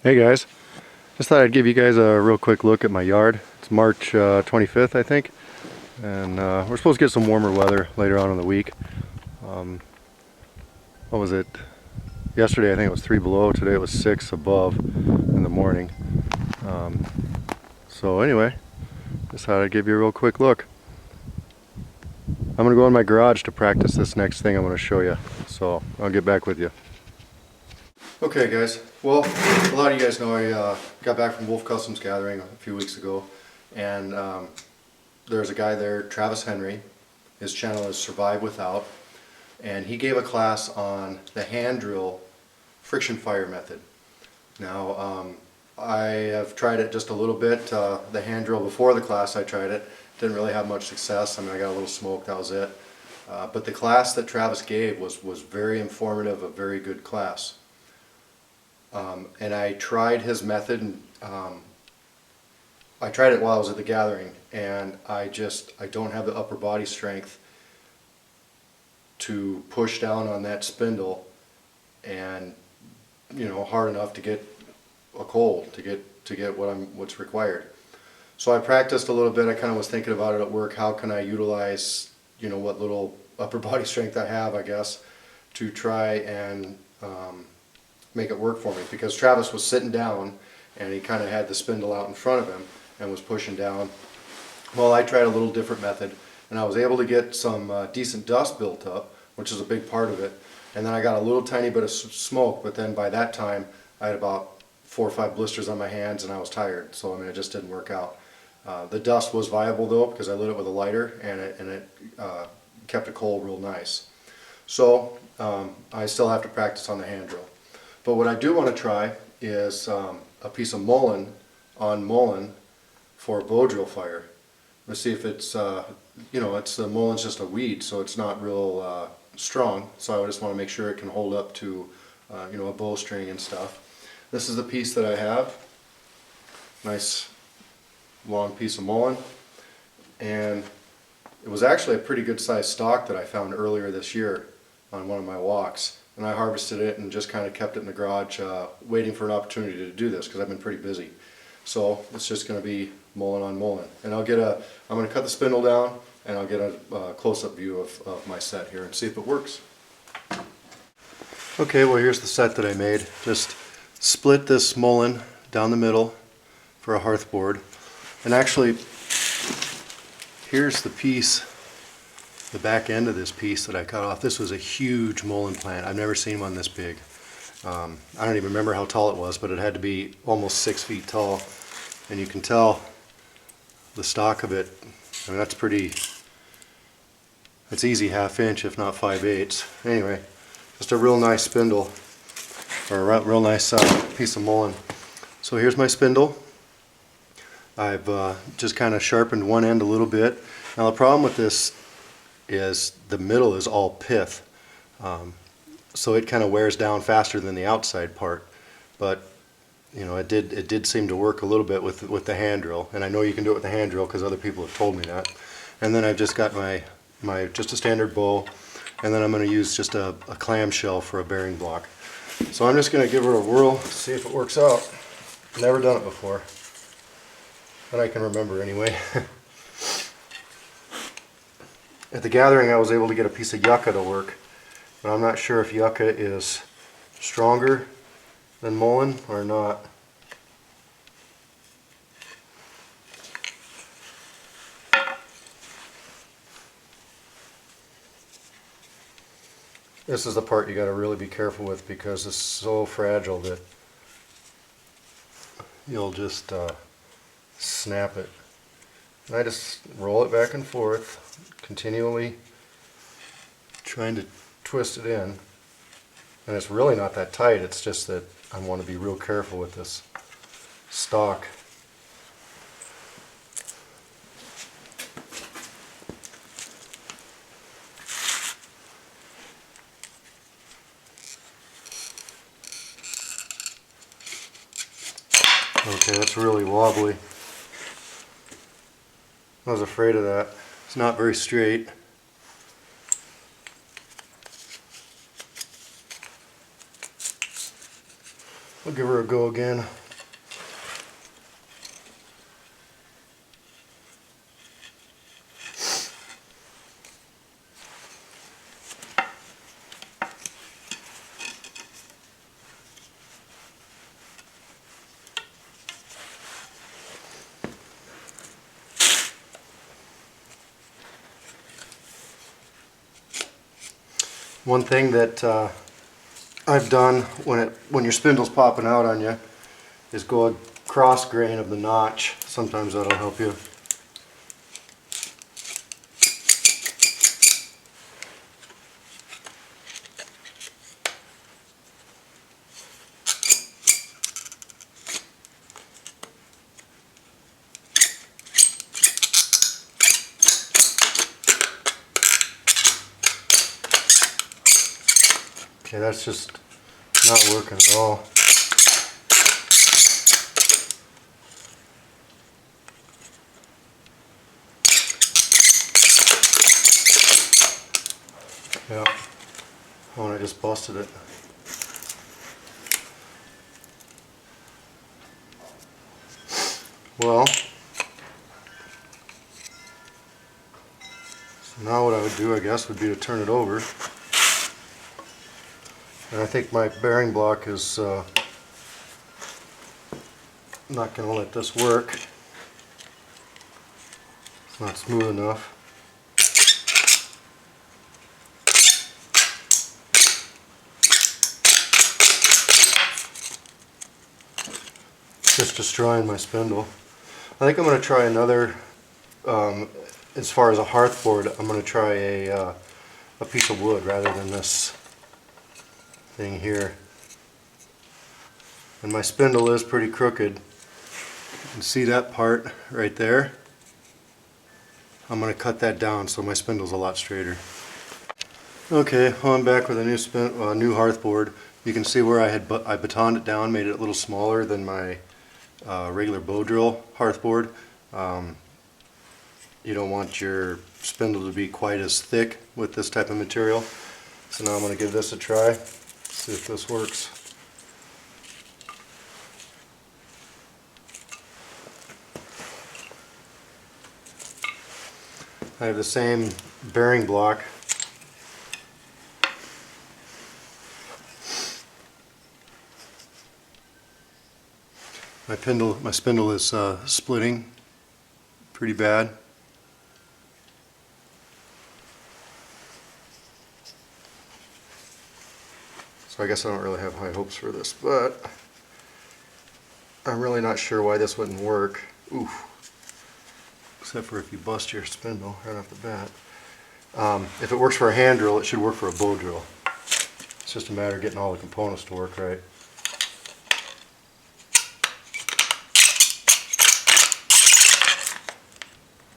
Hey guys, just thought I'd give you guys a real quick look at my yard. It's March 25th, I think, and we're supposed to get some warmer weather later on in the week. Um, what was it? Yesterday I think it was 3 below, today it was 6 above in the morning. Um, so anyway, just thought I'd give you a real quick look. I'm going to go in my garage to practice this next thing I'm going to show you, so I'll get back with you. Okay guys, well, a lot of you guys know I got back from Wolf Customs Gathering a few weeks ago, and there's a guy there, Travis Henry. His channel is Survive Without, and he gave a class on the hand drill friction fire method. Now, I have tried it just a little bit. The hand drill before the class I tried it, didn't really have much success. I mean, I got a little smoke, that was it. But the class that Travis gave was very informative, a very good class. And I tried his method, and I tried it while I was at the gathering, and I don't have the upper body strength to push down on that spindle and, you know, hard enough to get a coal, to get what's required. So I practiced a little bit. I kind of was thinking about it at work. How can I utilize, you know, what little upper body strength I have, I guess, to try and make it work for me, because Travis was sitting down and he kind of had the spindle out in front of him and was pushing down. Well, I tried a little different method, and I was able to get some decent dust built up, which is a big part of it. And then I got a little tiny bit of smoke, but then by that time I had about 4 or 5 blisters on my hands and I was tired, so I mean, it just didn't work out. The dust was viable though, because I lit it with a lighter, and it kept it cold real nice. So I still have to practice on the hand drill. But what I do want to try is a piece of Mullein on Mullein for a bow drill fire. Let's see if it's, you know, Mullein's just a weed, so it's not real strong. So I just want to make sure it can hold up to, you know, a bowstring and stuff. This is the piece that I have. Nice long piece of Mullein, and it was actually a pretty good sized stalk that I found earlier this year on one of my walks. And I harvested it and just kind of kept it in the garage, waiting for an opportunity to do this, because I've been pretty busy. So it's just going to be Mullein on Mullein. And I'm going to cut the spindle down, and I'll get a close-up view of my set here and see if it works. Okay, well, here's the set that I made. Just split this Mullein down the middle for a hearth board. And actually, here's the piece, the back end of this piece that I cut off. This was a huge Mullein plant. I've never seen one this big. I don't even remember how tall it was, but it had to be almost 6 feet tall. And you can tell the stalk of it. I mean, that's easy 1/2 inch, if not 5/8. Anyway, just a real nice spindle, or a real nice piece of Mullein. So here's my spindle. I've just kind of sharpened one end a little bit. Now the problem with this is the middle is all pith, so it kind of wears down faster than the outside part. But you know, it did seem to work a little bit with the hand drill, and I know you can do it with the hand drill because other people have told me that. And then I've just got my just a standard bow, and then I'm going to use just a clamshell for a bearing block. So I'm just going to give her a whirl, see if it works out. Never done it before, that I can remember anyway. At the gathering I was able to get a piece of yucca to work, but I'm not sure if yucca is stronger than Mullein or not. This is the part you got to really be careful with, because it's so fragile that you'll just snap it. And I just roll it back and forth, continually trying to twist it in. And it's really not that tight, it's just that I want to be real careful with this stalk. Okay, that's really wobbly. I was afraid of that. It's not very straight. I'll give her a go again. One thing that I've done when your spindle's popping out on you is go a cross grain of the notch. Sometimes that'll help you. Okay, that's just not working at all. Yeah. Oh, and I just busted it. Well, so now what I would do, I guess, would be to turn it over. And I think my bearing block is not going to let this work. It's not smooth enough. Just destroying my spindle. I think I'm going to try another, as far as a hearth board, I'm going to try a piece of wood rather than this thing here. And my spindle is pretty crooked. You can see that part right there. I'm going to cut that down so my spindle's a lot straighter. Okay, well, I'm back with a new hearth board. You can see where I batoned it down, made it a little smaller than my regular bow drill hearth board. You don't want your spindle to be quite as thick with this type of material. So now I'm going to give this a try, see if this works. I have the same bearing block. My spindle is splitting pretty bad. So I guess I don't really have high hopes for this, but I'm really not sure why this wouldn't work. Oof. Except for if you bust your spindle right off the bat. If it works for a hand drill, it should work for a bow drill. It's just a matter of getting all the components to work right.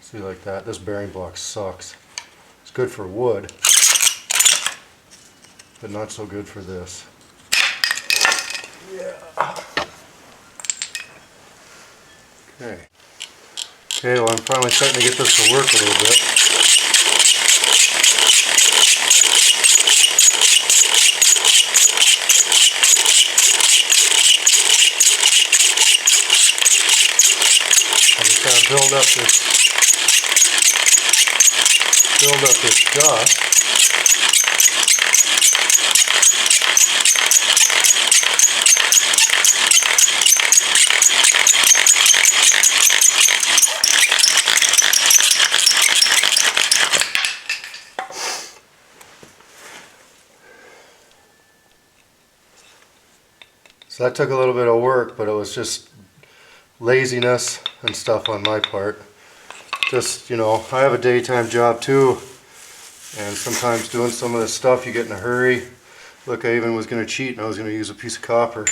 See, like that. This bearing block sucks. It's good for wood, but not so good for this. Yeah. Okay. Okay, well, I'm finally starting to get this to work a little bit. I just gotta build up this dust. So that took a little bit of work, but it was just laziness and stuff on my part. Just, you know, I have a daytime job too, and sometimes doing some of this stuff you get in a hurry. Look, I even was going to cheat and I was going to use a piece of copper.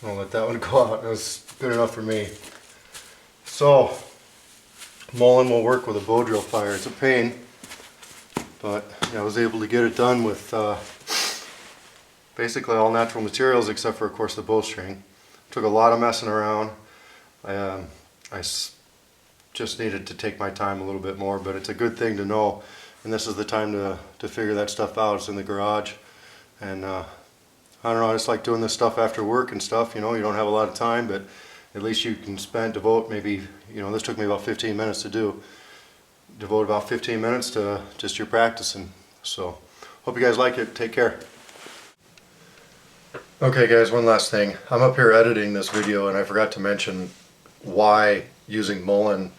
I'll let that one go out. It was good enough for me. So, Mullein will work with a bow drill fire. It's a pain, but I was able to get it done with basically all natural materials except for, of course, the bowstring. Took a lot of messing around. Just needed to take my time a little bit more, but it's a good thing to know, and this is the time to figure that stuff out. It's in the garage, and I don't know, I just like doing this stuff after work and stuff. You know, you don't have a lot of time, but at least you can devote maybe, you know, this took me about 15 minutes to do. Devote about 15 minutes to just your practicing. So, hope you guys like it. Take care. Okay guys, one last thing. I'm up here editing this video and I forgot to mention why using Mullein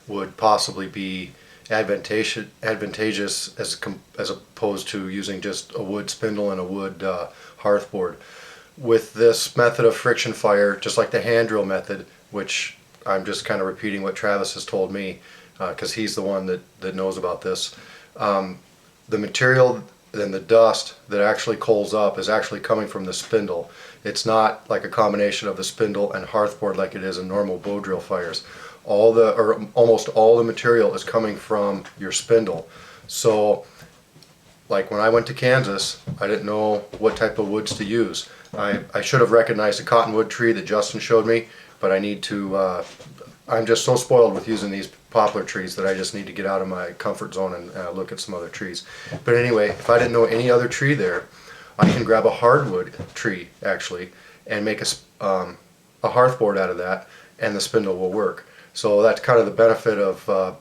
would possibly be advantageous as opposed to using just a wood spindle and a wood hearth board. With this method of friction fire, just like the hand drill method, which I'm just kind of repeating what Travis has told me because he's the one that knows about this, the material and the dust that actually coals up is actually coming from the spindle. It's not like a combination of the spindle and hearth board like it is in normal bow drill fires. Almost all the material is coming from your spindle. So like when I went to Kansas, I didn't know what type of woods to use. I should have recognized a cottonwood tree that Justin showed me, but I need to, I'm just so spoiled with using these poplar trees that I just need to get out of my comfort zone and look at some other trees. But anyway, if I didn't know any other tree there, I can grab a hardwood tree actually and make a hearth board out of that, and the spindle will work. So that's kind of the benefit of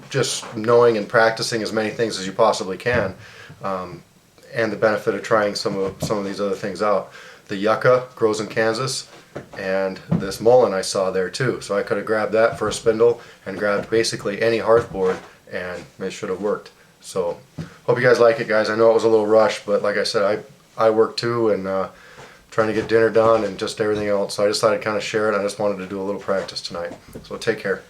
just knowing and practicing as many things as you possibly can, and the benefit of trying some of these other things out. The yucca grows in Kansas, and this Mullein I saw there too. So I could have grabbed that for a spindle and grabbed basically any hearth board, and it should have worked. So hope you guys like it, guys. I know it was a little rushed, but like I said, I work too, and trying to get dinner done and just everything else. So I decided to kind of share it. I just wanted to do a little practice tonight. So take care.